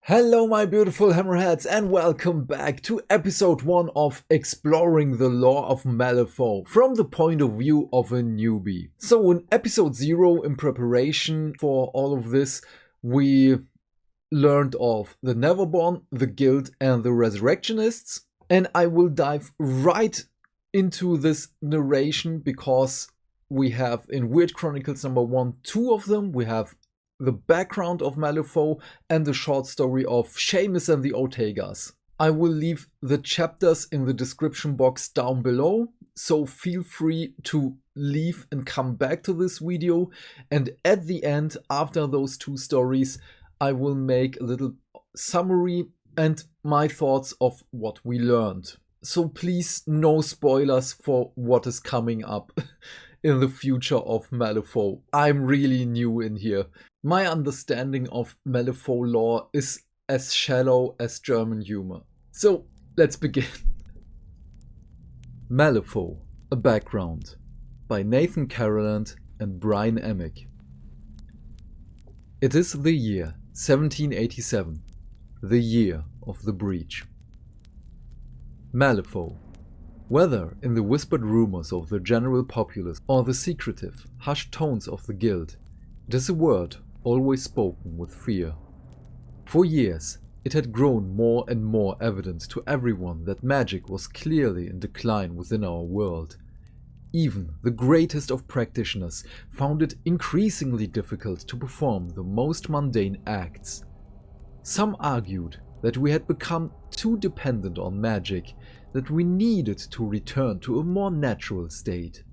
Hello my beautiful hammerheads and welcome back to episode 1 of Exploring the Lore of Malifaux from the point of view of a newbie. So in episode 0, in preparation for all of this, we learned of the Neverborn, the Guild and the Resurrectionists, and I will dive right into this narration because we have in Weird Chronicles number 1, 2 of them. We have the background of Malifaux and the short story of Seamus and the Ortegas. I will leave the chapters in the description box down below, so feel free to leave and come back to this video, and at the end, after those two stories, I will make a little summary and my thoughts of what we learned. So please, no spoilers for what is coming up in the future of Malifaux. I'm really new in here. My understanding of Malifaux lore is as shallow as German humor. So, let's begin. Malifaux, a background, by Nathan Caroland and Brian Emick. It is the year 1787, the year of the breach. Malifaux, whether in the whispered rumors of the general populace or the secretive, hushed tones of the guild, it is a word always spoken with fear. For years, it had grown more and more evident to everyone that magic was clearly in decline within our world. Even the greatest of practitioners found it increasingly difficult to perform the most mundane acts. Some argued that we had become too dependent on magic, that we needed to return to a more natural state.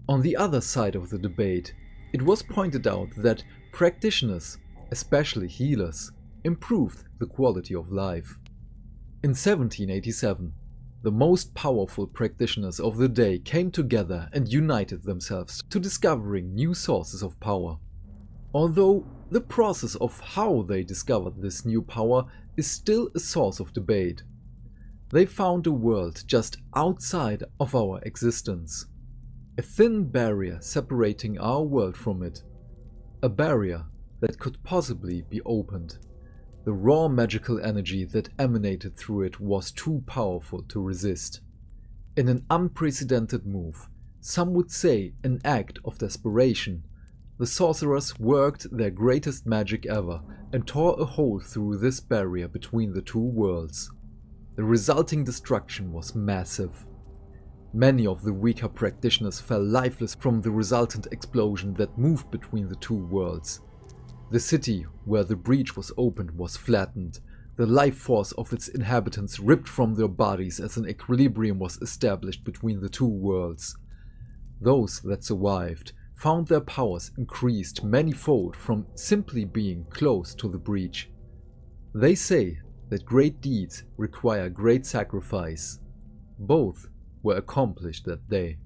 On the other side of the debate, it was pointed out that practitioners, especially healers, improved the quality of life. In 1787, the most powerful practitioners of the day came together and united themselves to discovering new sources of power. Although the process of how they discovered this new power is still a source of debate. They found a world just outside of our existence. A thin barrier separating our world from it. A barrier that could possibly be opened. The raw magical energy that emanated through it was too powerful to resist. In an unprecedented move, some would say an act of desperation, the sorcerers worked their greatest magic ever and tore a hole through this barrier between the two worlds. The resulting destruction was massive. Many of the weaker practitioners fell lifeless from the resultant explosion that moved between the two worlds. The city where the breach was opened was flattened, the life force of its inhabitants ripped from their bodies as an equilibrium was established between the two worlds. Those that survived found their powers increased manyfold from simply being close to the breach. They say that great deeds require great sacrifice. Both were accomplished that day.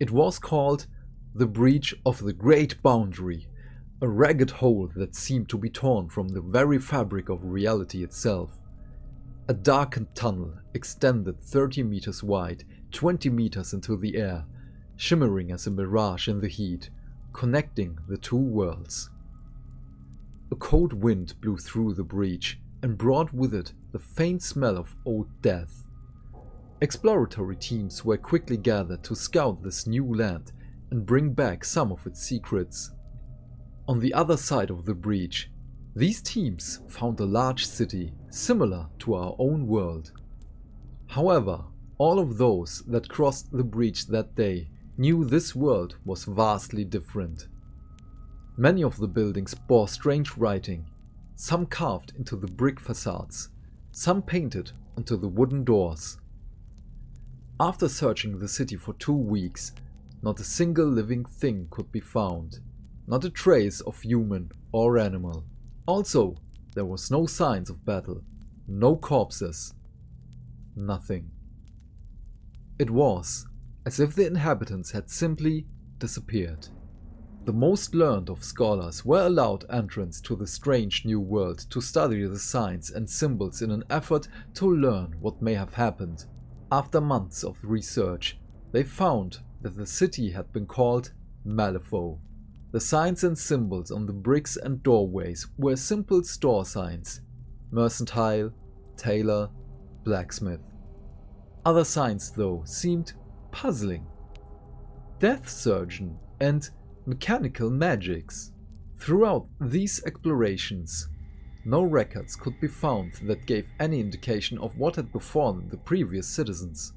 It was called the Breach of the Great Boundary, a ragged hole that seemed to be torn from the very fabric of reality itself. A darkened tunnel extended 30 meters wide, 20 meters into the air, shimmering as a mirage in the heat, connecting the two worlds. A cold wind blew through the breach and brought with it the faint smell of old death. Exploratory teams were quickly gathered to scout this new land and bring back some of its secrets. On the other side of the breach, these teams found a large city similar to our own world. However, all of those that crossed the breach that day knew this world was vastly different. Many of the buildings bore strange writing, some carved into the brick facades, some painted onto the wooden doors. After searching the city for 2 weeks, not a single living thing could be found, not a trace of human or animal. Also, there was no signs of battle, no corpses, nothing. It was as if the inhabitants had simply disappeared. The most learned of scholars were allowed entrance to the strange new world to study the signs and symbols in an effort to learn what may have happened. After months of research, they found that the city had been called Malifaux. The signs and symbols on the bricks and doorways were simple store signs: mercantile, tailor, blacksmith. Other signs, though, seemed puzzling: death surgeon and mechanical magics. Throughout these explorations, no records could be found that gave any indication of what had befallen the previous citizens.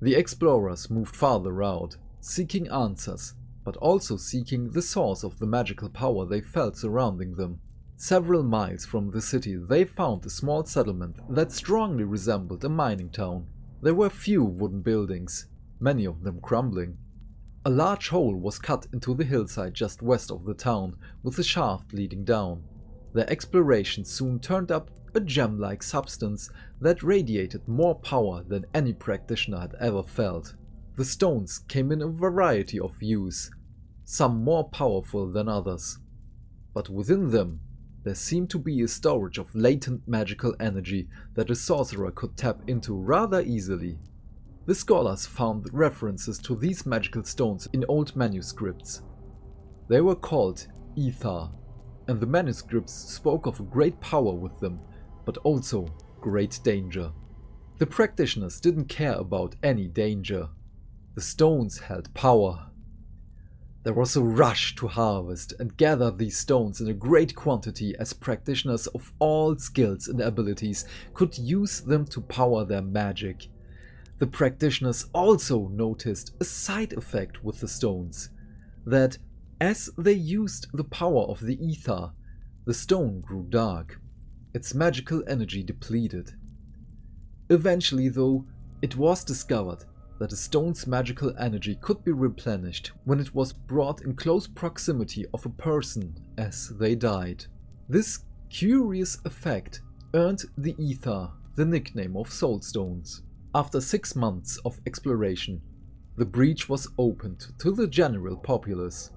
The explorers moved farther out, seeking answers, but also seeking the source of the magical power they felt surrounding them. Several miles from the city, they found a small settlement that strongly resembled a mining town. There were few wooden buildings, many of them crumbling. A large hole was cut into the hillside just west of the town, with a shaft leading down. Their exploration soon turned up a gem-like substance that radiated more power than any practitioner had ever felt. The stones came in a variety of hues, some more powerful than others. But within them, there seemed to be a storage of latent magical energy that a sorcerer could tap into rather easily. The scholars found references to these magical stones in old manuscripts. They were called ether, and the manuscripts spoke of a great power with them, but also great danger. The practitioners didn't care about any danger. The stones held power. There was a rush to harvest and gather these stones in a great quantity, as practitioners of all skills and abilities could use them to power their magic. The practitioners also noticed a side effect with the stones, that as they used the power of the ether, the stone grew dark, its magical energy depleted. Eventually, though, it was discovered that a stone's magical energy could be replenished when it was brought in close proximity of a person as they died. This curious effect earned the ether the nickname of soulstones. After 6 months of exploration, the breach was opened to the general populace.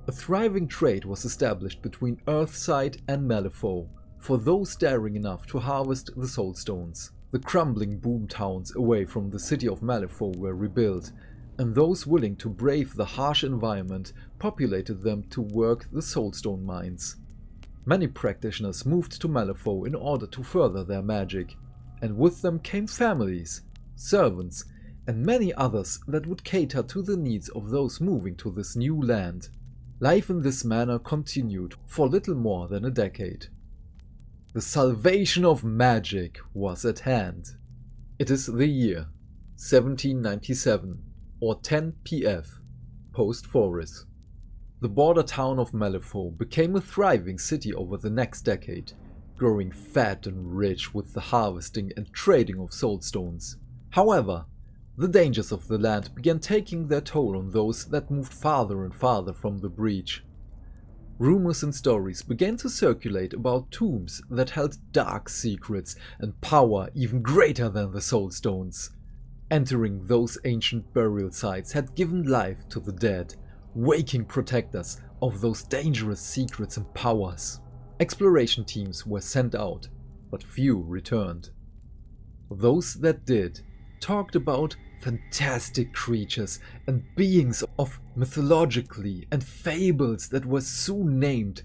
A thriving trade was established between Earthside and Malifaux for those daring enough to harvest the soulstones. The crumbling boom towns away from the city of Malifaux were rebuilt, and those willing to brave the harsh environment populated them to work the soulstone mines. Many practitioners moved to Malifaux in order to further their magic, and with them came families, servants, and many others that would cater to the needs of those moving to this new land. Life in this manner continued for little more than a decade. The salvation of magic was at hand. It is the year 1797, or 10 PF, post-Forest. The border town of Malifaux became a thriving city over the next decade, growing fat and rich with the harvesting and trading of soulstones. However, the dangers of the land began taking their toll on those that moved farther and farther from the breach. Rumors and stories began to circulate about tombs that held dark secrets and power even greater than the soulstones. Entering those ancient burial sites had given life to the dead, waking protectors of those dangerous secrets and powers. Exploration teams were sent out, but few returned. Those that did talked about fantastic creatures and beings of mythologically and fables that were soon named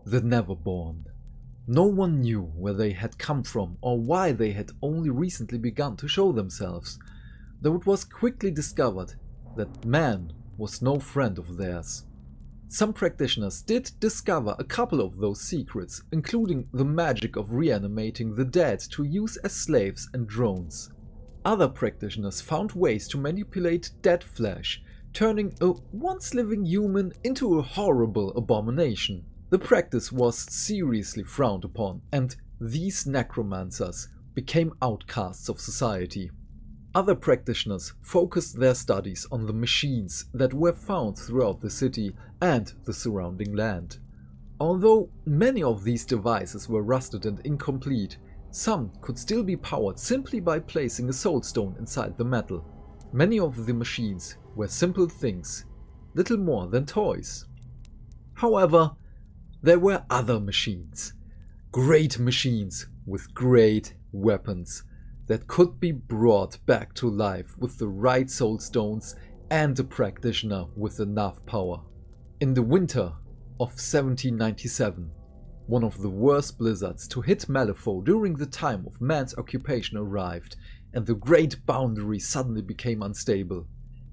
the Neverborn. No one knew where they had come from or why they had only recently begun to show themselves, though it was quickly discovered that man was no friend of theirs. Some practitioners did discover a couple of those secrets, including the magic of reanimating the dead to use as slaves and drones. Other practitioners found ways to manipulate dead flesh, turning a once living human into a horrible abomination. The practice was seriously frowned upon, and these necromancers became outcasts of society. Other practitioners focused their studies on the machines that were found throughout the city and the surrounding land. Although many of these devices were rusted and incomplete, some could still be powered simply by placing a soulstone inside the metal. Many of the machines were simple things, little more than toys. However, there were other machines, great machines with great weapons that could be brought back to life with the right soulstones and a practitioner with enough power. In the winter of 1797, one of the worst blizzards to hit Malifaux during the time of man's occupation arrived, and the great boundary suddenly became unstable.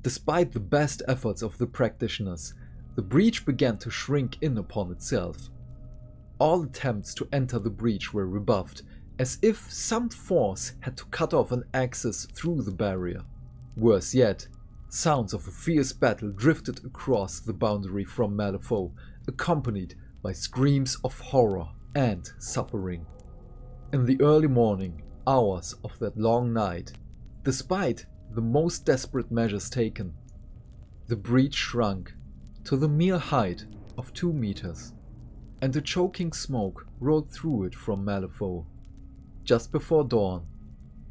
Despite the best efforts of the practitioners, the breach began to shrink in upon itself. All attempts to enter the breach were rebuffed, as if some force had to cut off an access through the barrier. Worse yet, sounds of a fierce battle drifted across the boundary from Malifaux, accompanied by screams of horror and suffering. In the early morning hours of that long night, despite the most desperate measures taken, the breach shrunk to the mere height of 2 meters, and a choking smoke rolled through it from Malifaux. Just before dawn,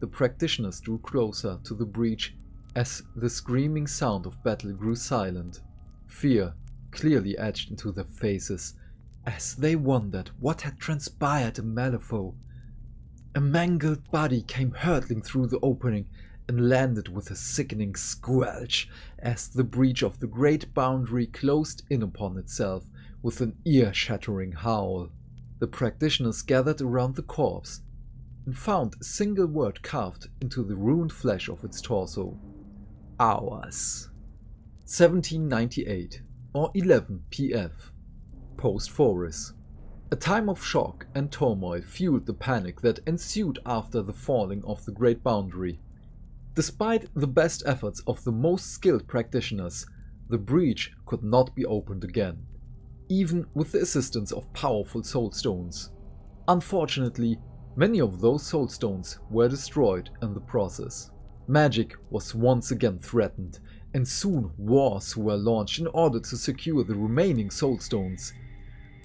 the practitioners drew closer to the breach as the screaming sound of battle grew silent. Fear clearly etched into their faces as they wondered what had transpired in Malifaux. A mangled body came hurtling through the opening and landed with a sickening squelch as the breach of the great boundary closed in upon itself with an ear-shattering howl. The practitioners gathered around the corpse and found a single word carved into the ruined flesh of its torso: hours. 1798, or 11 PF, post-Foris. A time of shock and turmoil fueled the panic that ensued after the falling of the Great Boundary. Despite the best efforts of the most skilled practitioners, the breach could not be opened again, even with the assistance of powerful soulstones. Unfortunately, many of those soulstones were destroyed in the process. Magic was once again threatened, and soon wars were launched in order to secure the remaining soulstones.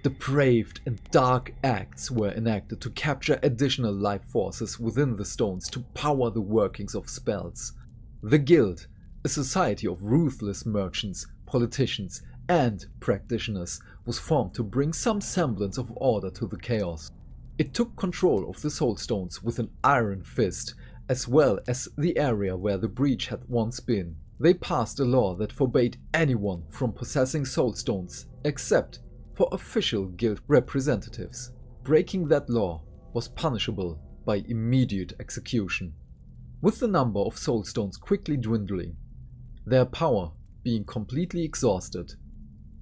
Depraved and dark acts were enacted to capture additional life forces within the stones to power the workings of spells. The Guild, a society of ruthless merchants, politicians, and practitioners, was formed to bring some semblance of order to the chaos. It took control of the soulstones with an iron fist, as well as the area where the breach had once been. They passed a law that forbade anyone from possessing soulstones except for official guild representatives. Breaking that law was punishable by immediate execution. With the number of soulstones quickly dwindling, their power being completely exhausted,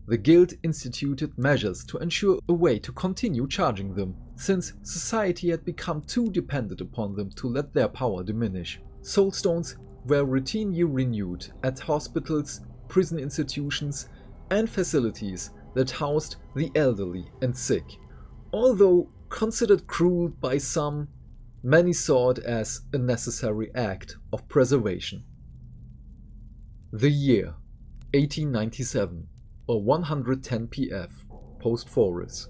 the guild instituted measures to ensure a way to continue charging them, since society had become too dependent upon them to let their power diminish. Soulstones were routinely renewed at hospitals, prison institutions, and facilities that housed the elderly and sick. Although considered cruel by some, many saw it as a necessary act of preservation. The year 1897, or 110 PF, post-Foris.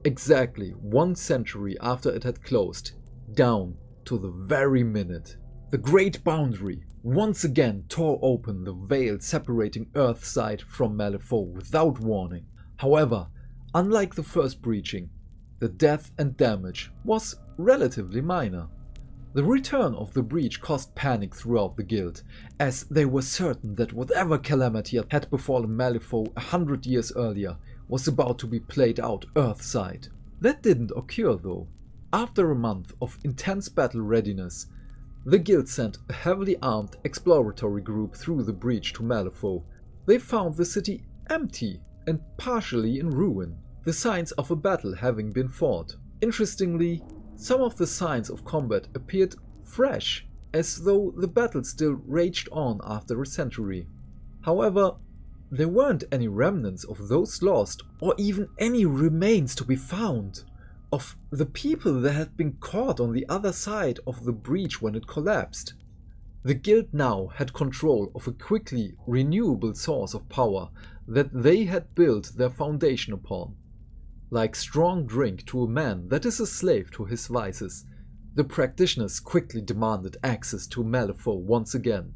Exactly 1 century after it had closed, down to the very minute, the Great Boundary once again tore open the veil separating Earthside from Malifaux without warning. However, unlike the first breaching, the death and damage was relatively minor. The return of the breach caused panic throughout the guild, as they were certain that whatever calamity had befallen Malifaux 100 years earlier was about to be played out Earthside. That didn't occur though. After a month of intense battle readiness, the guild sent a heavily armed exploratory group through the breach to Malifaux. They found the city empty and partially in ruin, the signs of a battle having been fought. Interestingly, some of the signs of combat appeared fresh, as though the battle still raged on after a century. However, there weren't any remnants of those lost, or even any remains to be found of the people that had been caught on the other side of the breach when it collapsed. The guild now had control of a quickly renewable source of power that they had built their foundation upon. Like strong drink to a man that is a slave to his vices, the practitioners quickly demanded access to Malifaux once again,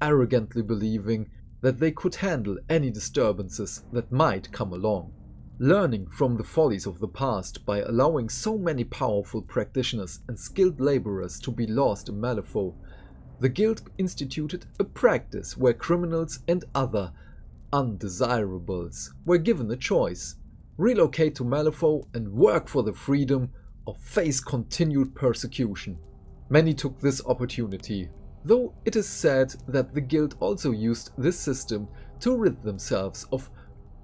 arrogantly believing that they could handle any disturbances that might come along. Learning from the follies of the past by allowing so many powerful practitioners and skilled laborers to be lost in Malifaux, the guild instituted a practice where criminals and other undesirables were given a choice: relocate to Malifaux and work for the freedom, or face continued persecution. Many took this opportunity, though it is said that the guild also used this system to rid themselves of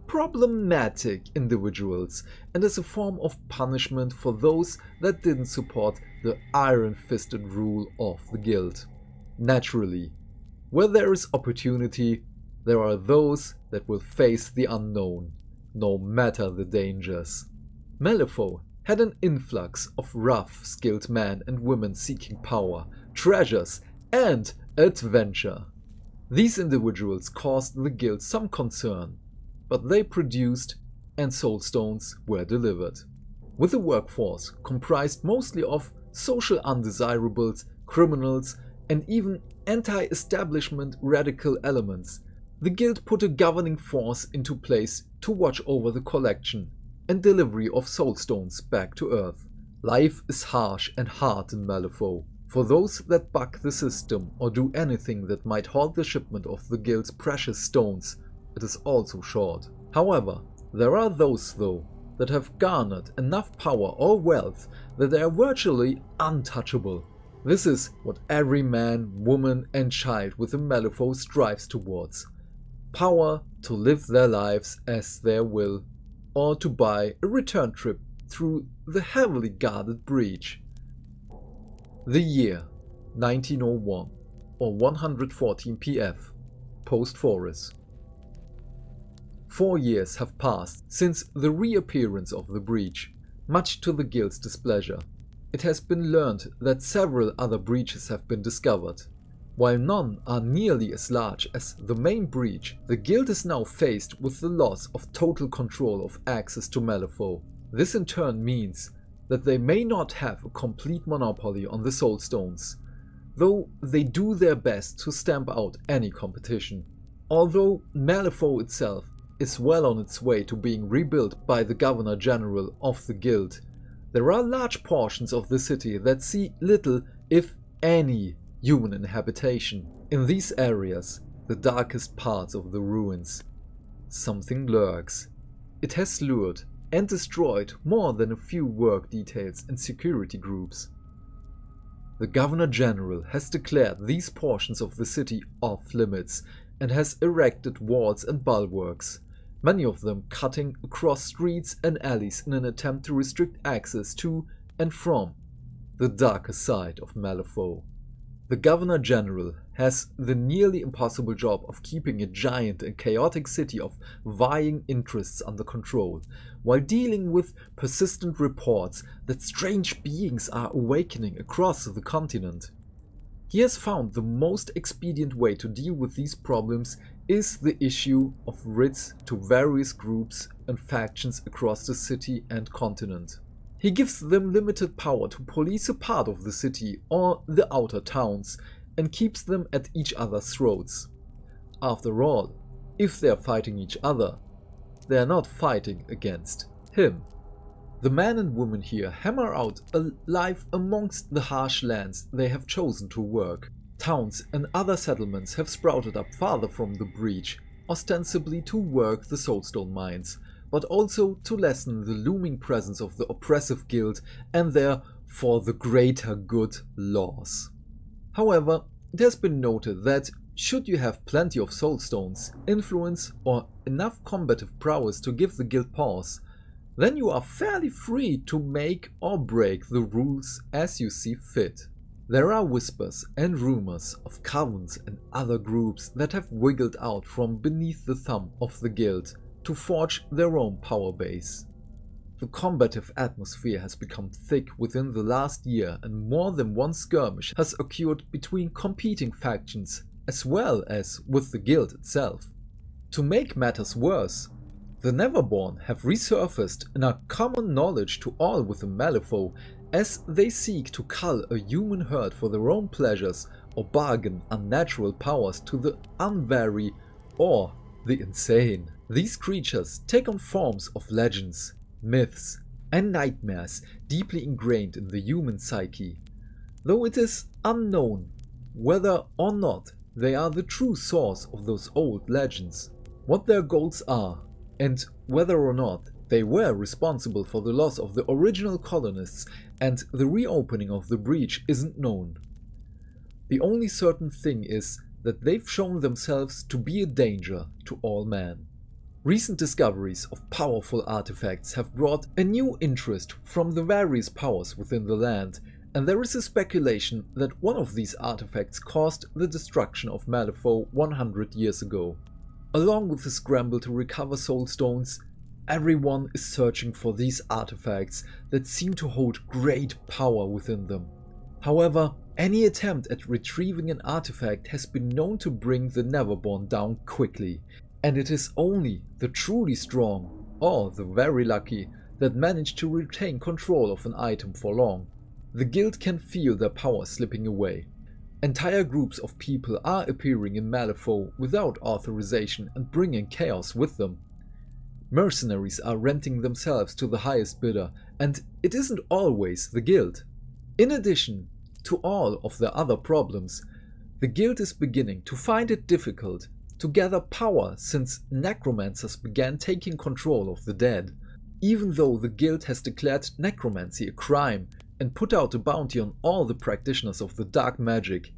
problematic individuals and as a form of punishment for those that didn't support the iron-fisted rule of the guild. Naturally, where there is opportunity, there are those that will face the unknown, no matter the dangers. Malifaux had an influx of rough, skilled men and women seeking power, treasures, and adventure. These individuals caused the guild some concern, but they produced and soulstones were delivered. With a workforce comprised mostly of social undesirables, criminals, and even anti-establishment radical elements, the guild put a governing force into place to watch over the collection and delivery of soulstones back to Earth. Life is harsh and hard in Malifaux. For those that buck the system or do anything that might halt the shipment of the guild's precious stones, it is also short. However, there are those though that have garnered enough power or wealth that they are virtually untouchable. This is what every man, woman and child within Malifaux strives towards. Power to live their lives as their will, or to buy a return trip through the heavily guarded breach. The year 1901, or 114 PF, post-Forest. 4 years have passed since the reappearance of the breach, much to the guild's displeasure. It has been learned that several other breaches have been discovered. While none are nearly as large as the main breach, the guild is now faced with the loss of total control of access to Malifaux. This in turn means that they may not have a complete monopoly on the soulstones, though they do their best to stamp out any competition. Although Malifaux itself is well on its way to being rebuilt by the Governor General of the guild, there are large portions of the city that see little, if any, human inhabitation. In these areas, the darkest parts of the ruins, something lurks. It has lured and destroyed more than a few work details and security groups. The Governor General has declared these portions of the city off limits and has erected walls and bulwarks, many of them cutting across streets and alleys in an attempt to restrict access to and from the darker side of Malifaux. The Governor General has the nearly impossible job of keeping a giant and chaotic city of vying interests under control, while dealing with persistent reports that strange beings are awakening across the continent. He has found the most expedient way to deal with these problems is the issue of writs to various groups and factions across the city and continent. He gives them limited power to police a part of the city or the outer towns and keeps them at each other's throats. After all, if they are fighting each other, they are not fighting against him. The men and women here hammer out a life amongst the harsh lands they have chosen to work. Towns and other settlements have sprouted up farther from the breach, ostensibly to work the soulstone mines, but also to lessen the looming presence of the oppressive guild and their for the greater good laws. However, it has been noted that should you have plenty of soulstones, influence or enough combative prowess to give the guild pause, then you are fairly free to make or break the rules as you see fit. There are whispers and rumors of covens and other groups that have wiggled out from beneath the thumb of the guild to forge their own power base. The combative atmosphere has become thick within the last year, and more than one skirmish has occurred between competing factions as well as with the guild itself. To make matters worse, the Neverborn have resurfaced and are common knowledge to all within Malifaux, as they seek to cull a human herd for their own pleasures or bargain unnatural powers to the unwary or the insane. These creatures take on forms of legends, myths and nightmares deeply ingrained in the human psyche, though it is unknown whether or not they are the true source of those old legends. what their goals are, and whether or not they were responsible for the loss of the original colonists and the reopening of the breach isn't known. The only certain thing is that they've shown themselves to be a danger to all men. Recent discoveries of powerful artifacts have brought a new interest from the various powers within the land, and there is a speculation that one of these artifacts caused the destruction of Malifaux 100 years ago. Along with the scramble to recover soul stones, everyone is searching for these artifacts that seem to hold great power within them. However, any attempt at retrieving an artifact has been known to bring the Neverborn down quickly, and it is only the truly strong, or the very lucky, that manage to retain control of an item for long. The guild can feel their power slipping away. Entire groups of people are appearing in Malifaux without authorization and bringing chaos with them. Mercenaries are renting themselves to the highest bidder, and it isn't always the guild. In addition to all of their other problems, the guild is beginning to find it difficult to gather power since necromancers began taking control of the dead. Even though the guild has declared necromancy a crime and put out a bounty on all the practitioners of the dark magic,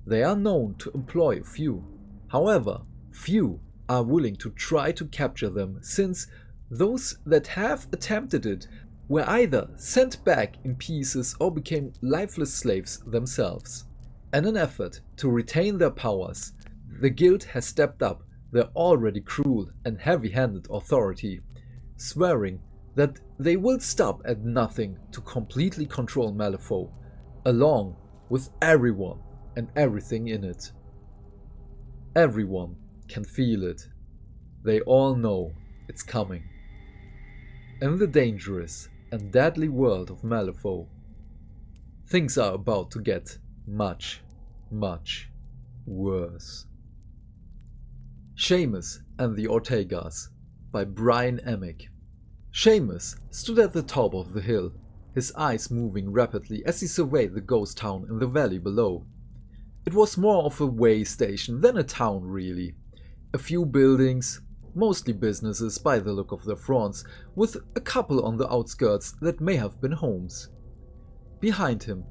they are known to employ a few. However, few are willing to try to capture them, since those that have attempted it were either sent back in pieces or became lifeless slaves themselves. In an effort to retain their powers, the guild has stepped up their already cruel and heavy-handed authority, swearing that they will stop at nothing to completely control Malifaux, along with everyone and everything in it. Everyone can feel it. They all know it's coming. In the dangerous and deadly world of Malifaux, things are about to get much, much worse. Seamus and the Ortegas by Brian Emick. Seamus stood at the top of the hill, his eyes moving rapidly as he surveyed the ghost town in the valley below. It was more of a way station than a town really. A few buildings, mostly businesses by the look of their fronts, with a couple on the outskirts that may have been homes. Behind him,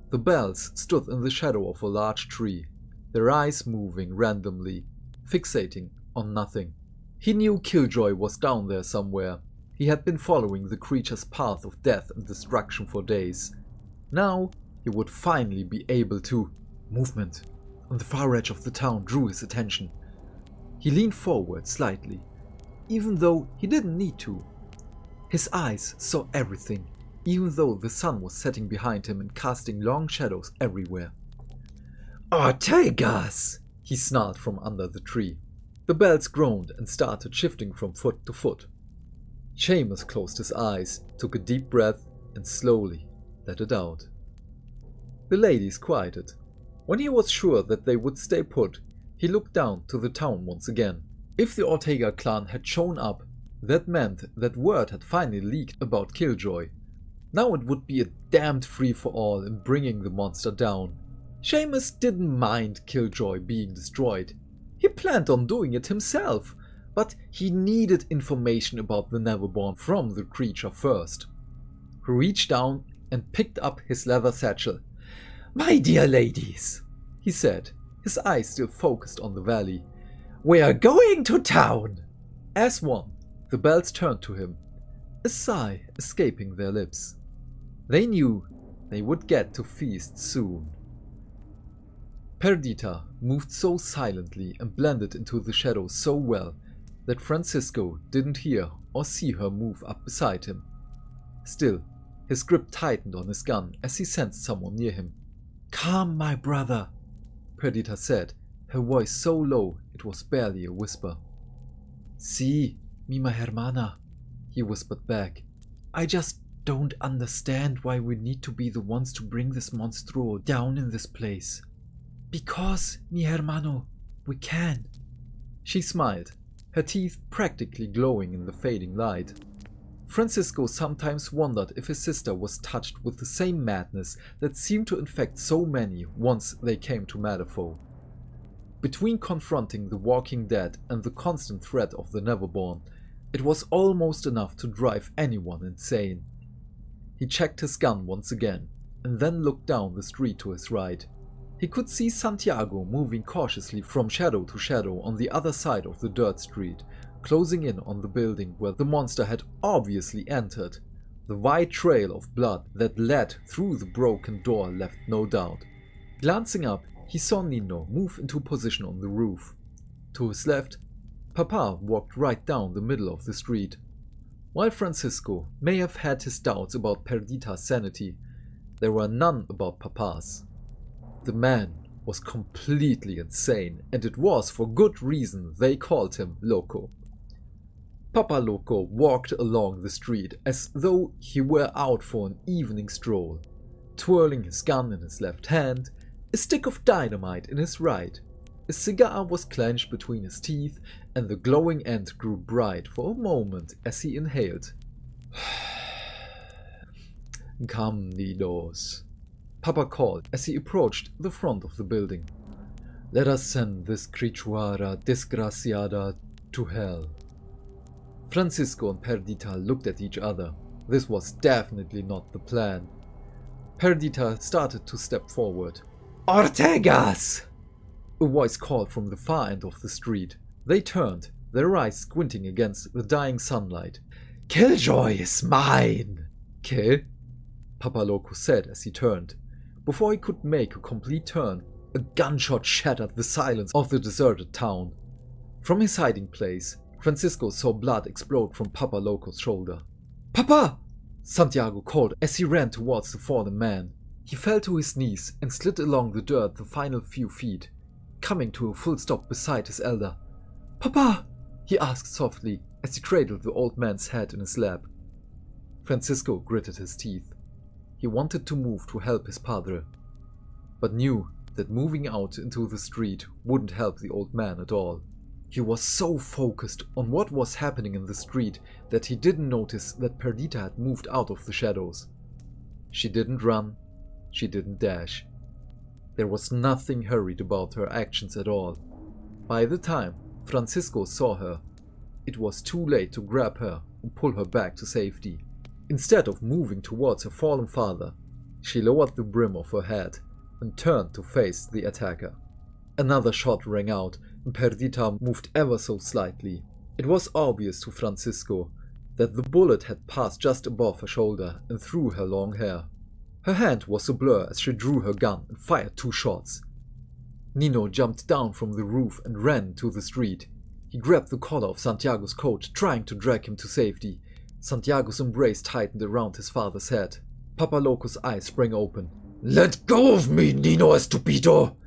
the bells stood in the shadow of a large tree, their eyes moving randomly, fixating on nothing. He knew Killjoy was down there somewhere. He had been following the creature's path of death and destruction for days. Now he would finally be able to... Movement on the far edge of the town drew his attention. He leaned forward slightly, even though he didn't need to. His eyes saw everything, even though the sun was setting behind him and casting long shadows everywhere. "Ortegas!" he snarled from under the tree. The bells groaned and started shifting from foot to foot. Seamus closed his eyes, took a deep breath, and slowly let it out. The ladies quieted. When he was sure that they would stay put, he looked down to the town once again. If the Ortega clan had shown up, that meant that word had finally leaked about Killjoy. Now it would be a damned free-for-all in bringing the monster down. Seamus didn't mind Killjoy being destroyed. He planned on doing it himself, but he needed information about the Neverborn from the creature first. He reached down and picked up his leather satchel. "My dear ladies," he said, his eyes still focused on the valley, "we are going to town." As one, the bells turned to him, a sigh escaping their lips. They knew they would get to feast soon. Perdita moved so silently and blended into the shadows so well that Francisco didn't hear or see her move up beside him. Still, his grip tightened on his gun as he sensed someone near him. "Come, my brother," Perdita said, her voice so low it was barely a whisper. "Sí, mi hermana," he whispered back. "I just don't understand why we need to be the ones to bring this monstro down in this place." "Because, mi hermano, we can." She smiled, her teeth practically glowing in the fading light. Francisco sometimes wondered if his sister was touched with the same madness that seemed to infect so many once they came to Malifaux. Between confronting the walking dead and the constant threat of the Neverborn, it was almost enough to drive anyone insane. He checked his gun once again, and then looked down the street to his right. He could see Santiago moving cautiously from shadow to shadow on the other side of the dirt street, closing in on the building where the monster had obviously entered. The wide trail of blood that led through the broken door left no doubt. Glancing up, he saw Nino move into position on the roof. To his left, Papa walked right down the middle of the street. While Francisco may have had his doubts about Perdita's sanity, there were none about Papa's. The man was completely insane, and it was for good reason they called him Loco. Papa Loco walked along the street as though he were out for an evening stroll, twirling his gun in his left hand, a stick of dynamite in his right. A cigar was clenched between his teeth, and the glowing end grew bright for a moment as he inhaled. "Come, Ninos," Papa called as he approached the front of the building. "Let us send this criatura desgraciada to hell." Francisco and Perdita looked at each other. This was definitely not the plan. Perdita started to step forward. "Ortegas!" A voice called from the far end of the street. They turned, their eyes squinting against the dying sunlight. "Killjoy is mine!" "Que?" Papa Loco said as he turned. Before he could make a complete turn, a gunshot shattered the silence of the deserted town. From his hiding place, Francisco saw blood explode from Papa Loco's shoulder. "Papa!" Santiago called as he ran towards the fallen man. He fell to his knees and slid along the dirt the final few feet, coming to a full stop beside his elder. "Papa!" he asked softly as he cradled the old man's head in his lap. Francisco gritted his teeth. He wanted to move to help his padre, but knew that moving out into the street wouldn't help the old man at all. He was so focused on what was happening in the street that he didn't notice that Perdita had moved out of the shadows. She didn't run, she didn't dash. There was nothing hurried about her actions at all. By the time Francisco saw her, it was too late to grab her and pull her back to safety. Instead of moving towards her fallen father, she lowered the brim of her hat and turned to face the attacker. Another shot rang out, and Perdita moved ever so slightly. It was obvious to Francisco that the bullet had passed just above her shoulder and through her long hair. Her hand was a blur as she drew her gun and fired 2 shots. Nino jumped down from the roof and ran to the street. He grabbed the collar of Santiago's coat, trying to drag him to safety. Santiago's embrace tightened around his father's head. Papa Loco's eyes sprang open. "Let go of me, Nino Estupido!"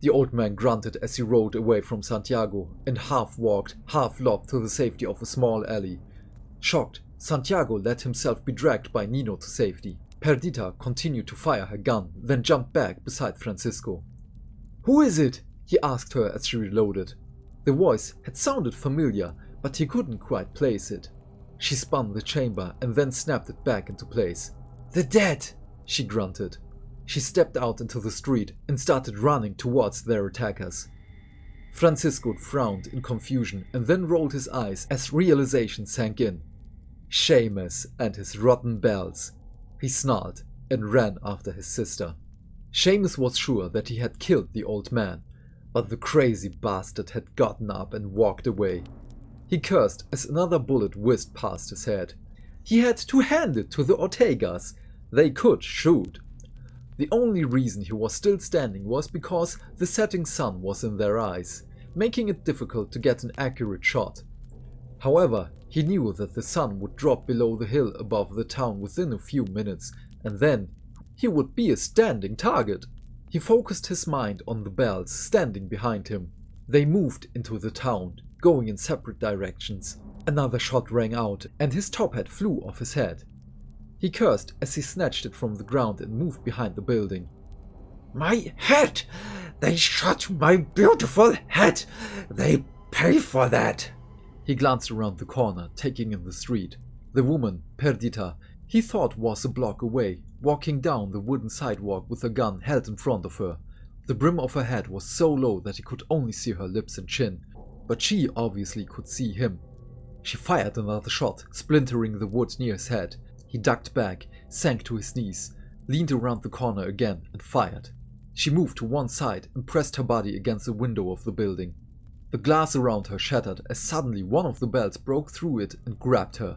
The old man grunted as he rode away from Santiago and half walked, half loped to the safety of a small alley. Shocked, Santiago let himself be dragged by Nino to safety. Perdita continued to fire her gun, then jumped back beside Francisco. "Who is it?" he asked her as she reloaded. The voice had sounded familiar, but he couldn't quite place it. She spun the chamber and then snapped it back into place. "The dead!" she grunted. She stepped out into the street and started running towards their attackers. Francisco frowned in confusion and then rolled his eyes as realization sank in. Seamus and his rotten bells. He snarled and ran after his sister. Seamus was sure that he had killed the old man, but the crazy bastard had gotten up and walked away. He cursed as another bullet whizzed past his head. He had to hand it to the Ortegas. They could shoot. The only reason he was still standing was because the setting sun was in their eyes, making it difficult to get an accurate shot. However, he knew that the sun would drop below the hill above the town within a few minutes, and then he would be a standing target. He focused his mind on the bells standing behind him. They moved into the town, going in separate directions. Another shot rang out, and his top hat flew off his head. He cursed as he snatched it from the ground and moved behind the building. "My head! They shot my beautiful head! They pay for that!" He glanced around the corner, taking in the street. The woman, Perdita, he thought was a block away, walking down the wooden sidewalk with a gun held in front of her. The brim of her hat was so low that he could only see her lips and chin, but she obviously could see him. She fired another shot, splintering the wood near his head. He ducked back, sank to his knees, leaned around the corner again and fired. She moved to one side and pressed her body against the window of the building. The glass around her shattered as suddenly one of the bells broke through it and grabbed her.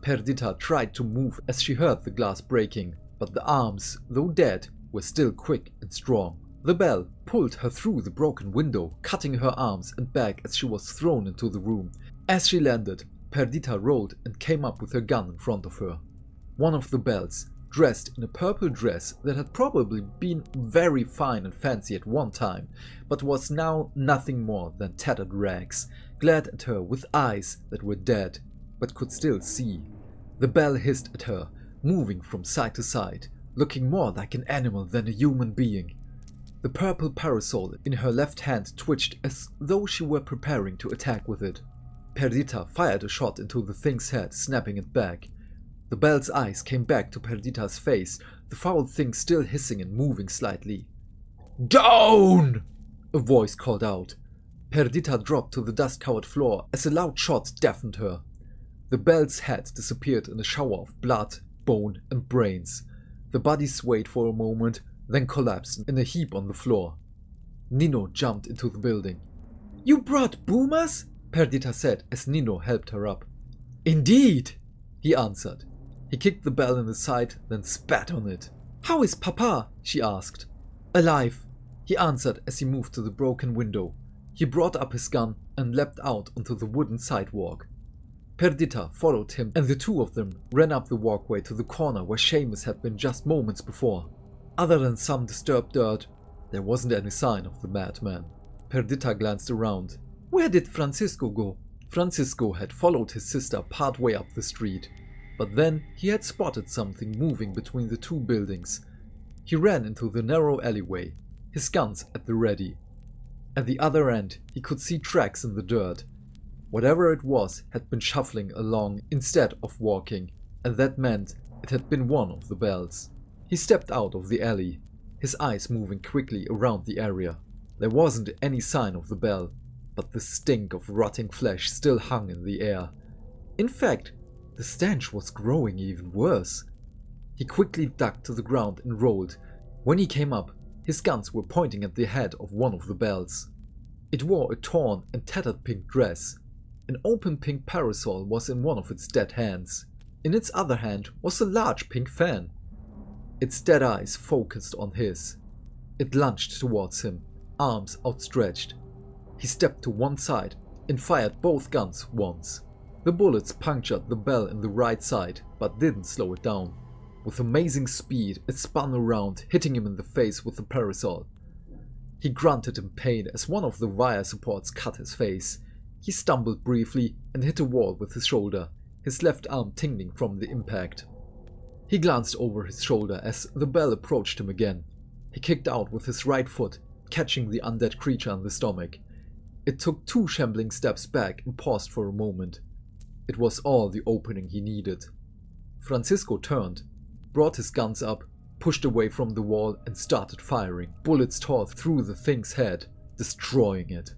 Perdita tried to move as she heard the glass breaking, but the arms, though dead, were still quick and strong. The bell pulled her through the broken window, cutting her arms and back as she was thrown into the room. As she landed, Perdita rolled and came up with her gun in front of her. One of the bells, dressed in a purple dress that had probably been very fine and fancy at one time, but was now nothing more than tattered rags, glared at her with eyes that were dead, but could still see. The bell hissed at her, moving from side to side, looking more like an animal than a human being. The purple parasol in her left hand twitched as though she were preparing to attack with it. Perdita fired a shot into the thing's head, snapping it back. The bell's eyes came back to Perdita's face, the foul thing still hissing and moving slightly. "Down!" a voice called out. Perdita dropped to the dust-covered floor as a loud shot deafened her. The bell's head disappeared in a shower of blood, bone and brains. The body swayed for a moment, then collapsed in a heap on the floor. Nino jumped into the building. "You brought boomers?" Perdita said as Nino helped her up. "Indeed," he answered. He kicked the bell in the side, then spat on it. "How is Papa?" she asked. "Alive," he answered as he moved to the broken window. He brought up his gun and leapt out onto the wooden sidewalk. Perdita followed him and the two of them ran up the walkway to the corner where Seamus had been just moments before. Other than some disturbed dirt, there wasn't any sign of the madman. Perdita glanced around. Where did Francisco go? Francisco had followed his sister part way up the street, but then he had spotted something moving between the two buildings. He ran into the narrow alleyway, his guns at the ready. At the other end, he could see tracks in the dirt. Whatever it was had been shuffling along instead of walking, and that meant it had been one of the bells. He stepped out of the alley, his eyes moving quickly around the area. There wasn't any sign of the bell, but the stink of rotting flesh still hung in the air. In fact, the stench was growing even worse. He quickly ducked to the ground and rolled. When he came up, his guns were pointing at the head of one of the bells. It wore a torn and tattered pink dress. An open pink parasol was in one of its dead hands. In its other hand was a large pink fan. Its dead eyes focused on his. It lunged towards him, arms outstretched. He stepped to one side and fired both guns once. The bullets punctured the bell in the right side, but didn't slow it down. With amazing speed, it spun around, hitting him in the face with the parasol. He grunted in pain as one of the wire supports cut his face. He stumbled briefly and hit a wall with his shoulder, his left arm tingling from the impact. He glanced over his shoulder as the bell approached him again. He kicked out with his right foot, catching the undead creature in the stomach. It took 2 shambling steps back and paused for a moment. It was all the opening he needed. Francisco turned, brought his guns up, pushed away from the wall and started firing. Bullets tore through the thing's head, destroying it.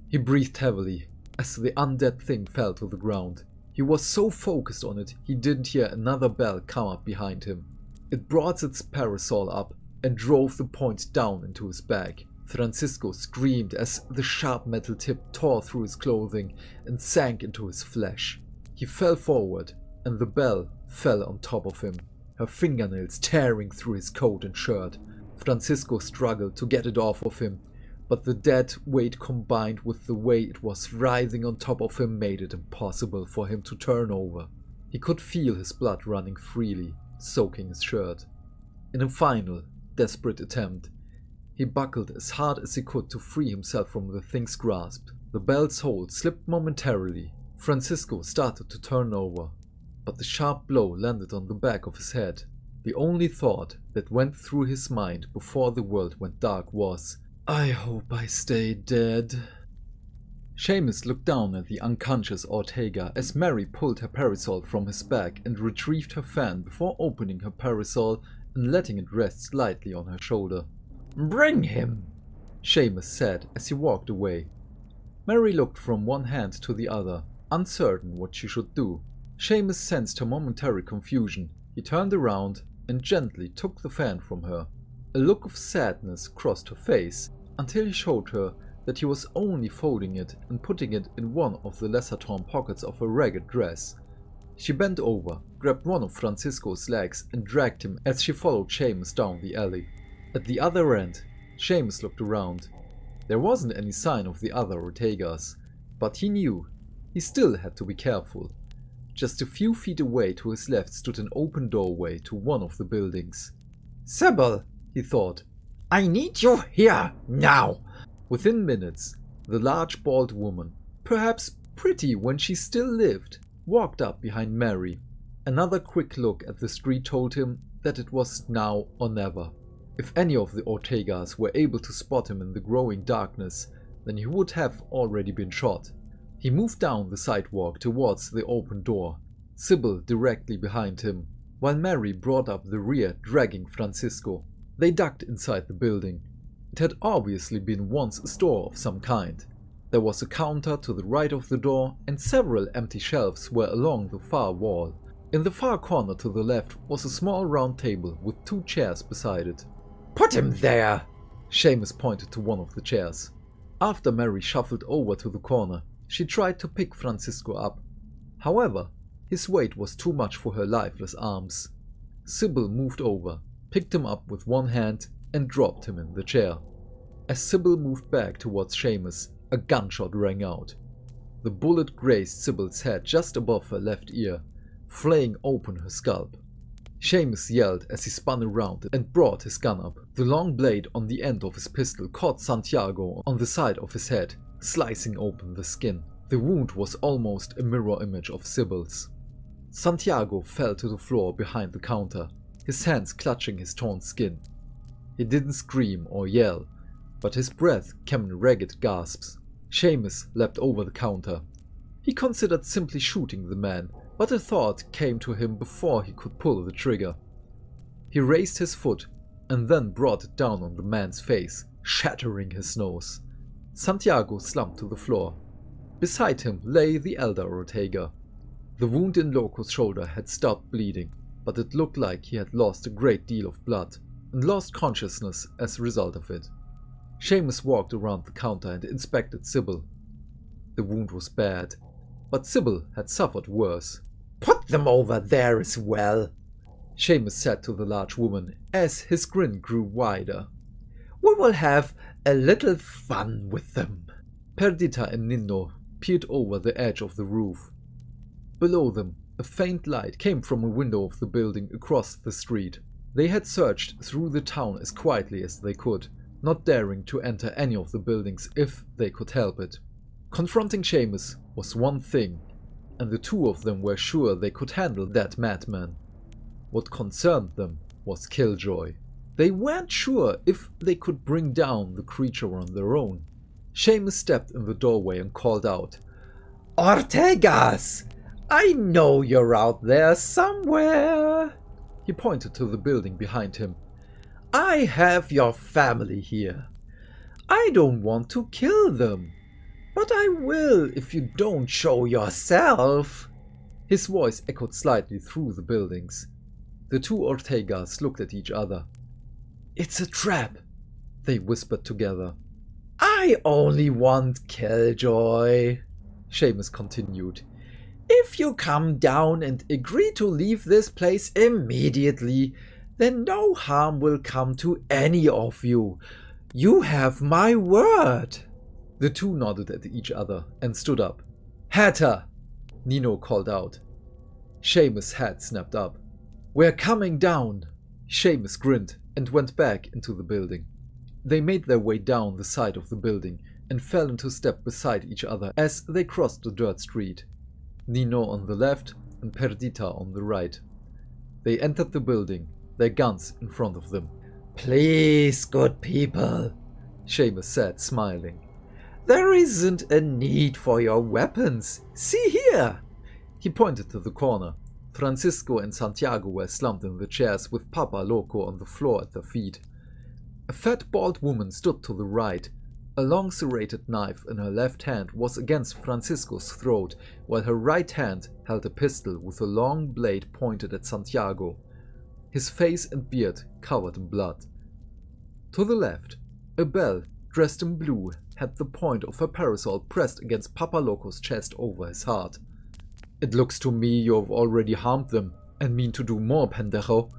He breathed heavily as the undead thing fell to the ground. He was so focused on it he didn't hear another bell come up behind him. It brought its parasol up and drove the point down into his back. Francisco screamed as the sharp metal tip tore through his clothing and sank into his flesh. He fell forward and the bell fell on top of him, her fingernails tearing through his coat and shirt. Francisco struggled to get it off of him, but the dead weight combined with the way it was writhing on top of him made it impossible for him to turn over. He could feel his blood running freely, soaking his shirt. In a final, desperate attempt, he buckled as hard as he could to free himself from the thing's grasp. The bell's hold slipped momentarily. Francisco started to turn over, but the sharp blow landed on the back of his head. The only thought that went through his mind before the world went dark was, "I hope I stay dead." Seamus looked down at the unconscious Ortega as Mary pulled her parasol from his back and retrieved her fan before opening her parasol and letting it rest lightly on her shoulder. "Bring him," Seamus said as he walked away. Mary looked from one hand to the other, uncertain what she should do. Seamus sensed her momentary confusion. He turned around and gently took the fan from her. A look of sadness crossed her face until he showed her that he was only folding it and putting it in one of the lesser torn pockets of her ragged dress. She bent over, grabbed one of Francisco's legs and dragged him as she followed Seamus down the alley. At the other end, Seamus looked around. There wasn't any sign of the other Ortegas, but he knew he still had to be careful. Just a few feet away to his left stood an open doorway to one of the buildings. "Sybil," he thought. "I need you here, now!" Within minutes, the large bald woman, perhaps pretty when she still lived, walked up behind Mary. Another quick look at the street told him that it was now or never. If any of the Ortegas were able to spot him in the growing darkness, then he would have already been shot. He moved down the sidewalk towards the open door, Sybil directly behind him, while Mary brought up the rear, dragging Francisco. They ducked inside the building. It had obviously been once a store of some kind. There was a counter to the right of the door, and several empty shelves were along the far wall. In the far corner to the left was a small round table with 2 chairs beside it. "Put him there!" Seamus pointed to one of the chairs. After Mary shuffled over to the corner, she tried to pick Francisco up. However, his weight was too much for her lifeless arms. Sybil moved over, picked him up with one hand, and dropped him in the chair. As Sybil moved back towards Seamus, a gunshot rang out. The bullet grazed Sybil's head just above her left ear, flaying open her scalp. Seamus yelled as he spun around and brought his gun up. The long blade on the end of his pistol caught Santiago on the side of his head, slicing open the skin. The wound was almost a mirror image of Sybil's. Santiago fell to the floor behind the counter, his hands clutching his torn skin. He didn't scream or yell, but his breath came in ragged gasps. Seamus leapt over the counter. He considered simply shooting the man, but a thought came to him before he could pull the trigger. He raised his foot and then brought it down on the man's face, shattering his nose. Santiago slumped to the floor. Beside him lay the elder Ortega. The wound in Loco's shoulder had stopped bleeding, but it looked like he had lost a great deal of blood and lost consciousness as a result of it. Seamus walked around the counter and inspected Sybil. The wound was bad, but Sybil had suffered worse. "Put them over there as well," Seamus said to the large woman as his grin grew wider. "We will have a little fun with them." Perdita and Nino peered over the edge of the roof. Below them, a faint light came from a window of the building across the street. They had searched through the town as quietly as they could, not daring to enter any of the buildings if they could help it. Confronting Seamus was one thing, and the two of them were sure they could handle that madman. What concerned them was Killjoy. They weren't sure if they could bring down the creature on their own. Seamus stepped in the doorway and called out, "Ortegas! I know you're out there somewhere." He pointed to the building behind him. "I have your family here. I don't want to kill them, but I will if you don't show yourself." His voice echoed slightly through the buildings. The two Ortegas looked at each other. "It's a trap," they whispered together. "I only want Killjoy," Seamus continued. "If you come down and agree to leave this place immediately, then no harm will come to any of you. You have my word." The two nodded at each other and stood up. "Hatter!" Nino called out. Seamus' head snapped up. "We're coming down!" Seamus grinned and went back into the building. They made their way down the side of the building and fell into step beside each other as they crossed the dirt street. Nino on the left and Perdita on the right. They entered the building, their guns in front of them. "Please, good people," Seamus said, smiling. "There isn't a need for your weapons. See here!" He pointed to the corner. Francisco and Santiago were slumped in the chairs with Papa Loco on the floor at their feet. A fat bald woman stood to the right. A long serrated knife in her left hand was against Francisco's throat, while her right hand held a pistol with a long blade pointed at Santiago, his face and beard covered in blood. To the left, a belle, dressed in blue, had the point of her parasol pressed against Papa Loco's chest over his heart. "It looks to me you have already harmed them, and mean to do more, pendejo,"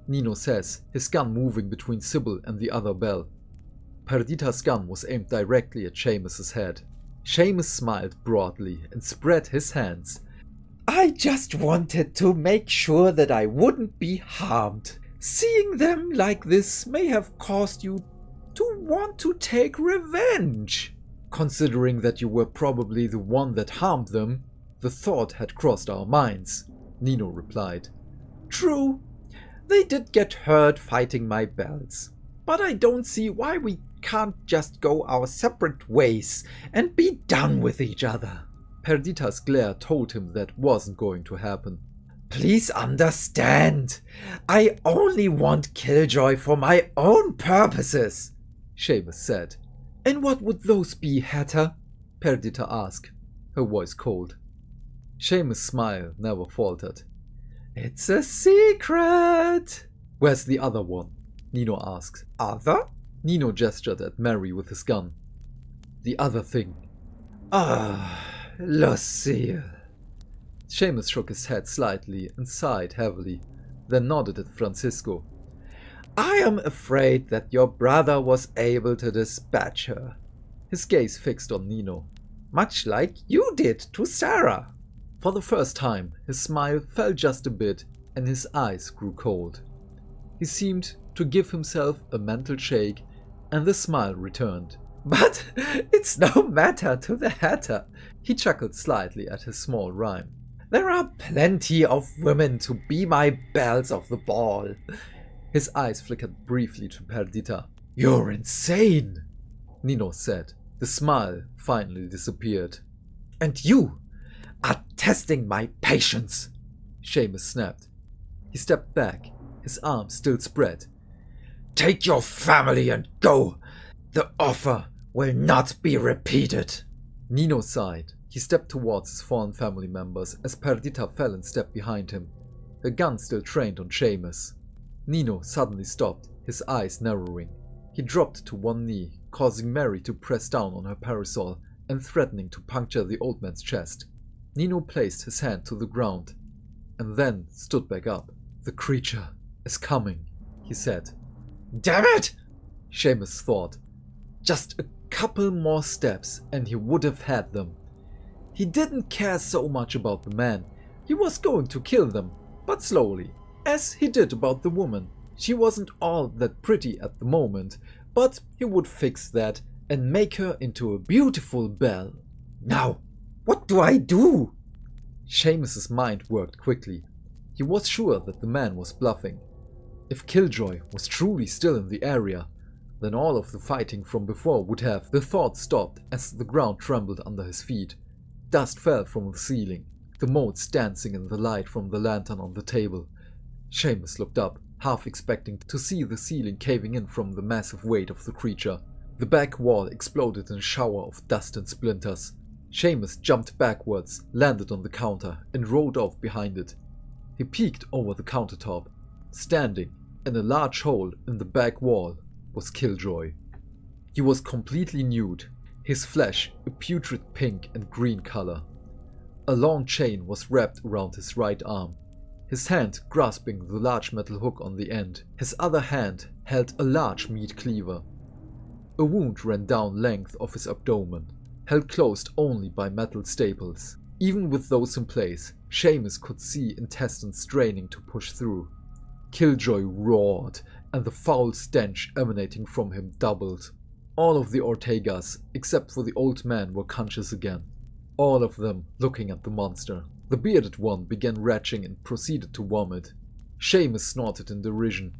Nino says, his gun moving between Sybil and the other belle. Perdita's gun was aimed directly at Seamus's head. Seamus smiled broadly and spread his hands. "I just wanted to make sure that I wouldn't be harmed. Seeing them like this may have caused you to want to take revenge." "Considering that you were probably the one that harmed them, the thought had crossed our minds," Nino replied. "True. They did get hurt fighting my bells. But I don't see why we can't just go our separate ways and be done with each other." Perdita's glare told him that wasn't going to happen. "Please understand. I only want Killjoy for my own purposes," Seamus said. "And what would those be, Hatter?" Perdita asked, her voice cold. Seamus' smile never faltered. "It's a secret." "Where's the other one?" Nino asked. "Other?" Nino gestured at Mary with his gun. "The other thing." Lucille." Seamus shook his head slightly and sighed heavily, then nodded at Francisco. "I am afraid that your brother was able to dispatch her." His gaze fixed on Nino. "Much like you did to Sarah." For the first time, his smile fell just a bit and his eyes grew cold. He seemed to give himself a mental shake, and the smile returned. "But it's no matter to the Hatter." He chuckled slightly at his small rhyme. "There are plenty of women to be my belles of the ball." His eyes flickered briefly to Perdita. "You're insane," Nino said. The smile finally disappeared. "And you are testing my patience," Seamus snapped. He stepped back, his arms still spread. "Take your family and go. The offer will not be repeated." Nino sighed. He stepped towards his fallen family members as Perdita fell and stepped behind him, her gun still trained on Seamus. Nino suddenly stopped, his eyes narrowing. He dropped to one knee, causing Mary to press down on her parasol and threatening to puncture the old man's chest. Nino placed his hand to the ground and then stood back up. "The creature is coming," he said. "Damn it!" Seamus thought. Just a couple more steps and he would have had them. He didn't care so much about the man. He was going to kill them, but slowly, as he did about the woman. She wasn't all that pretty at the moment, but he would fix that and make her into a beautiful belle. "Now, what do I do?" Seamus's mind worked quickly. He was sure that the man was bluffing. If Killjoy was truly still in the area, then all of the fighting from before would have. The thought stopped as the ground trembled under his feet. Dust fell from the ceiling, the motes dancing in the light from the lantern on the table. Seamus looked up, half expecting to see the ceiling caving in from the massive weight of the creature. The back wall exploded in a shower of dust and splinters. Seamus jumped backwards, landed on the counter, and rolled off behind it. He peeked over the countertop. Standing in a large hole in the back wall was Killjoy. He was completely nude, his flesh a putrid pink and green color. A long chain was wrapped around his right arm, his hand grasping the large metal hook on the end. His other hand held a large meat cleaver. A wound ran down length of his abdomen, held closed only by metal staples. Even with those in place, Seamus could see intestines straining to push through. Killjoy roared, and the foul stench emanating from him doubled. All of the Ortegas, except for the old man, were conscious again. All of them looking at the monster. The bearded one began retching and proceeded to vomit. Seamus snorted in derision.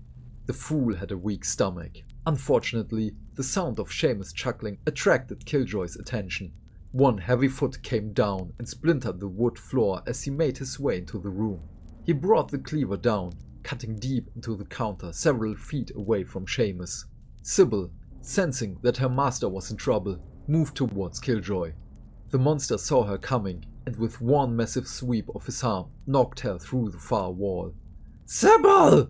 The fool had a weak stomach. Unfortunately, the sound of Seamus chuckling attracted Killjoy's attention. One heavy foot came down and splintered the wood floor as he made his way into the room. He brought the cleaver down, cutting deep into the counter several feet away from Seamus. Sybil, sensing that her master was in trouble, moved towards Killjoy. The monster saw her coming and with one massive sweep of his arm knocked her through the far wall. Sybil!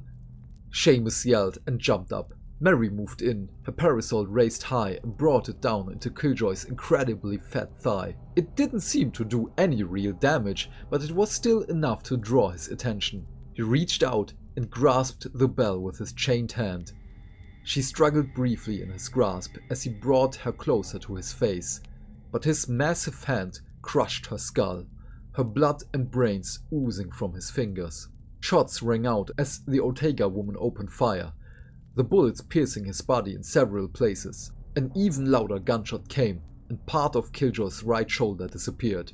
Seamus yelled and jumped up. Mary moved in, her parasol raised high and brought it down into Killjoy's incredibly fat thigh. It didn't seem to do any real damage, but it was still enough to draw his attention. He reached out and grasped the bell with his chained hand. She struggled briefly in his grasp as he brought her closer to his face, but his massive hand crushed her skull, her blood and brains oozing from his fingers. Shots rang out as the Ortega woman opened fire, the bullets piercing his body in several places. An even louder gunshot came, and part of Killjoy's right shoulder disappeared.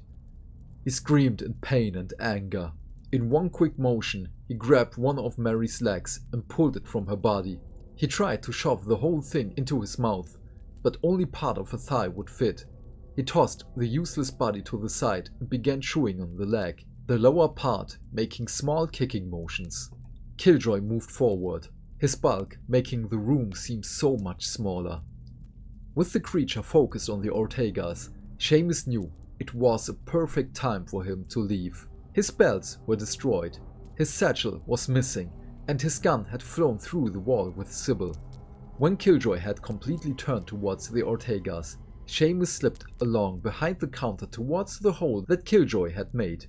He screamed in pain and anger. In one quick motion, he grabbed one of Mary's legs and pulled it from her body. He tried to shove the whole thing into his mouth, but only part of her thigh would fit. He tossed the useless body to the side and began chewing on the leg, the lower part making small kicking motions. Killjoy moved forward, his bulk making the room seem so much smaller. With the creature focused on the Ortegas, Seamus knew it was a perfect time for him to leave. His belts were destroyed, his satchel was missing, and his gun had flown through the wall with Sybil. When Killjoy had completely turned towards the Ortegas, Seamus slipped along behind the counter towards the hole that Killjoy had made.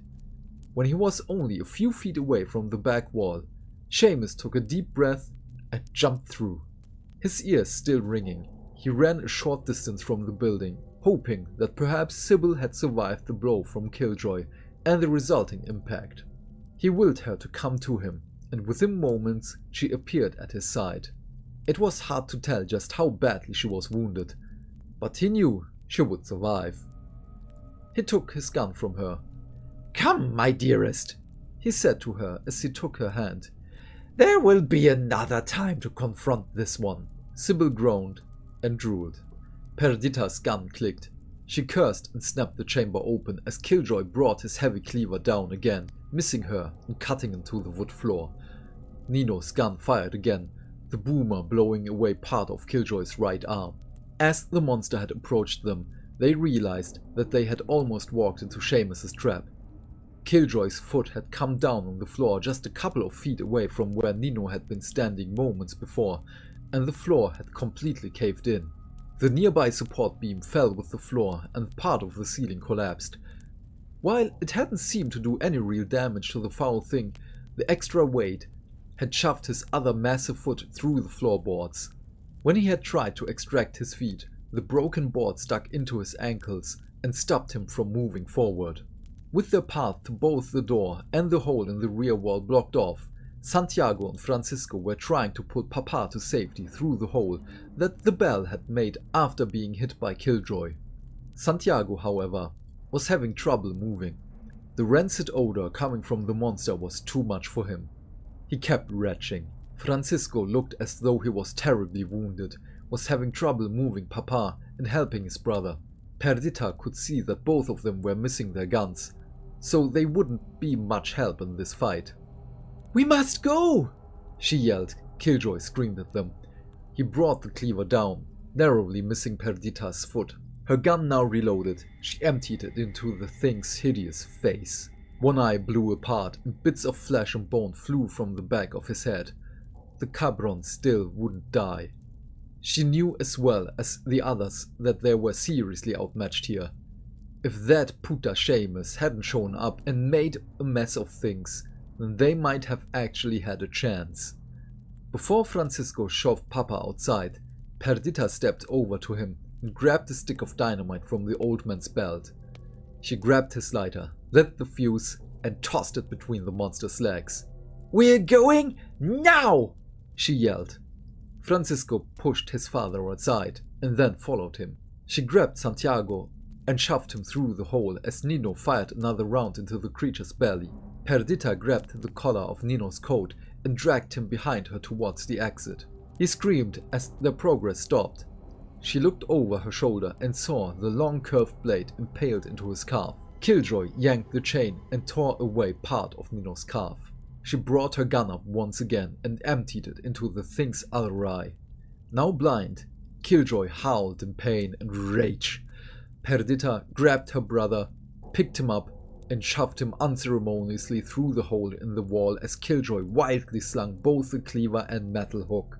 When he was only a few feet away from the back wall, Seamus took a deep breath and jumped through. His ears still ringing, he ran a short distance from the building, hoping that perhaps Sybil had survived the blow from Killjoy and the resulting impact. He willed her to come to him, and within moments she appeared at his side. It was hard to tell just how badly she was wounded, but he knew she would survive. He took his gun from her. "Come, my dearest," he said to her as he took her hand. "There will be another time to confront this one." Sybil groaned and drooled. Perdita's gun clicked. She cursed and snapped the chamber open as Killjoy brought his heavy cleaver down again, missing her and cutting into the wood floor. Nino's gun fired again, the boomer blowing away part of Killjoy's right arm. As the monster had approached them, they realized that they had almost walked into Seamus's trap. Killjoy's foot had come down on the floor just a couple of feet away from where Nino had been standing moments before, and the floor had completely caved in. The nearby support beam fell with the floor and part of the ceiling collapsed. While it hadn't seemed to do any real damage to the foul thing, the extra weight had shoved his other massive foot through the floorboards. When he had tried to extract his feet, the broken board stuck into his ankles and stopped him from moving forward. With their path to both the door and the hole in the rear wall blocked off, Santiago and Francisco were trying to pull Papa to safety through the hole that the bell had made after being hit by Killjoy. Santiago, however, was having trouble moving. The rancid odor coming from the monster was too much for him. He kept retching. Francisco looked as though he was terribly wounded, was having trouble moving Papa and helping his brother. Perdita could see that both of them were missing their guns, so they wouldn't be much help in this fight. "We must go!" she yelled. Killjoy screamed at them. He brought the cleaver down, narrowly missing Perdita's foot. Her gun now reloaded, she emptied it into the thing's hideous face. One eye blew apart and bits of flesh and bone flew from the back of his head. The cabron still wouldn't die. She knew as well as the others that they were seriously outmatched here. If that puta Seamus hadn't shown up and made a mess of things, then they might have actually had a chance. Before Francisco shoved Papa outside, Perdita stepped over to him and grabbed a stick of dynamite from the old man's belt. She grabbed his lighter, lit the fuse, and tossed it between the monster's legs. "We're going now!" she yelled. Francisco pushed his father aside and then followed him. She grabbed Santiago and shoved him through the hole as Nino fired another round into the creature's belly. Perdita grabbed the collar of Nino's coat and dragged him behind her towards the exit. He screamed as their progress stopped. She looked over her shoulder and saw the long curved blade impaled into his calf. Killjoy yanked the chain and tore away part of Nino's calf. She brought her gun up once again and emptied it into the thing's other eye. Now blind, Killjoy howled in pain and rage. Perdita grabbed her brother, picked him up, and shoved him unceremoniously through the hole in the wall as Killjoy wildly slung both the cleaver and metal hook.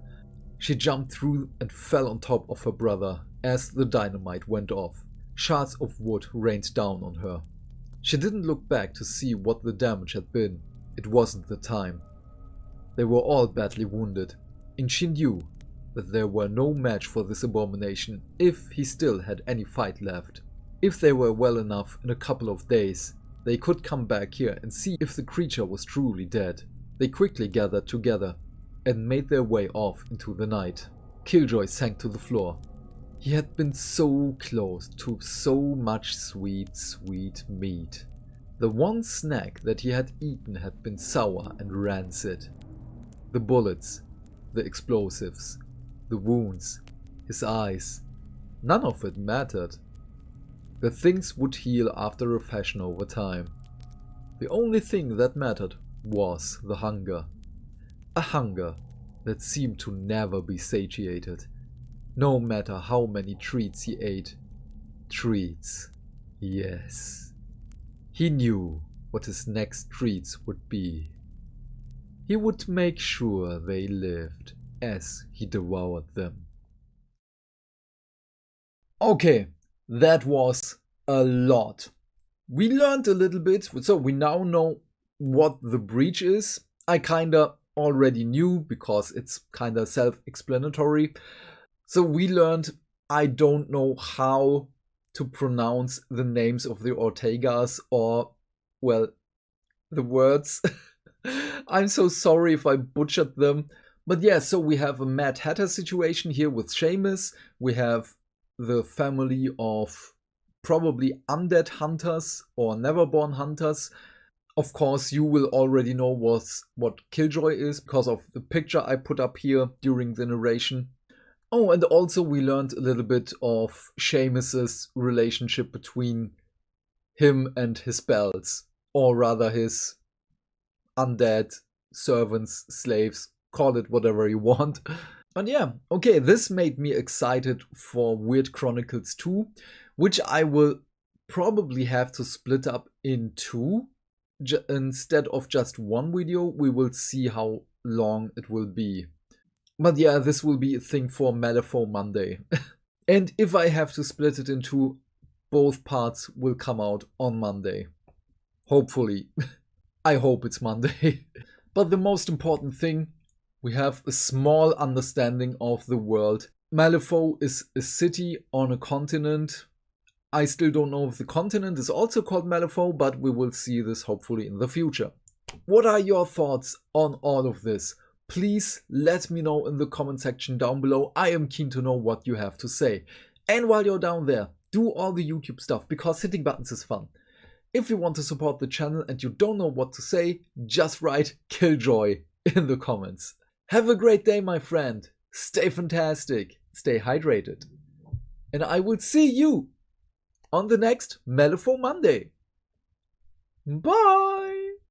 She jumped through and fell on top of her brother as the dynamite went off. Shards of wood rained down on her. She didn't look back to see what the damage had been. It wasn't the time. They were all badly wounded, and she knew that there were no match for this abomination if he still had any fight left. If they were well enough in a couple of days, they could come back here and see if the creature was truly dead. They quickly gathered together and made their way off into the night. Killjoy sank to the floor. He had been so close to so much sweet, sweet meat. The one snack that he had eaten had been sour and rancid. The bullets, the explosives, the wounds, his eyes, none of it mattered. The things would heal after a fashion over time. The only thing that mattered was the hunger. A hunger that seemed to never be satiated, no matter how many treats he ate. Treats, yes. He knew what his next treats would be. He would make sure they lived as he devoured them. Okay, that was a lot. We learned a little bit, so we now know what the breach is. I kinda already knew because it's kinda self-explanatory. So we learned I don't know how to pronounce the names of the Ortegas or, well, the words. I'm so sorry if I butchered them. But yeah, so we have a Mad Hatter situation here with Seamus. We have the family of probably undead hunters or neverborn hunters. Of course, you will already know what Killjoy is because of the picture I put up here during the narration. Oh, and also we learned a little bit of Seamus's relationship between him and his bells, or rather his undead servants, slaves, call it whatever you want. But yeah, okay, this made me excited for Weird Chronicles 2, which I will probably have to split up in two. Instead of just one video, we will see how long it will be. But yeah, this will be a thing for Malifaux Monday. And if I have to split it in two, both parts will come out on Monday. Hopefully. I hope it's Monday. But the most important thing, we have a small understanding of the world. Malifaux is a city on a continent. I still don't know if the continent is also called Malifaux, but we will see this hopefully in the future. What are your thoughts on all of this? Please let me know in the comment section down below. I am keen to know what you have to say. And while you're down there, do all the YouTube stuff because hitting buttons is fun. If you want to support the channel and you don't know what to say, just write Killjoy in the comments. Have a great day, my friend. Stay fantastic. Stay hydrated. And I will see you on the next Malifaux Monday. Bye!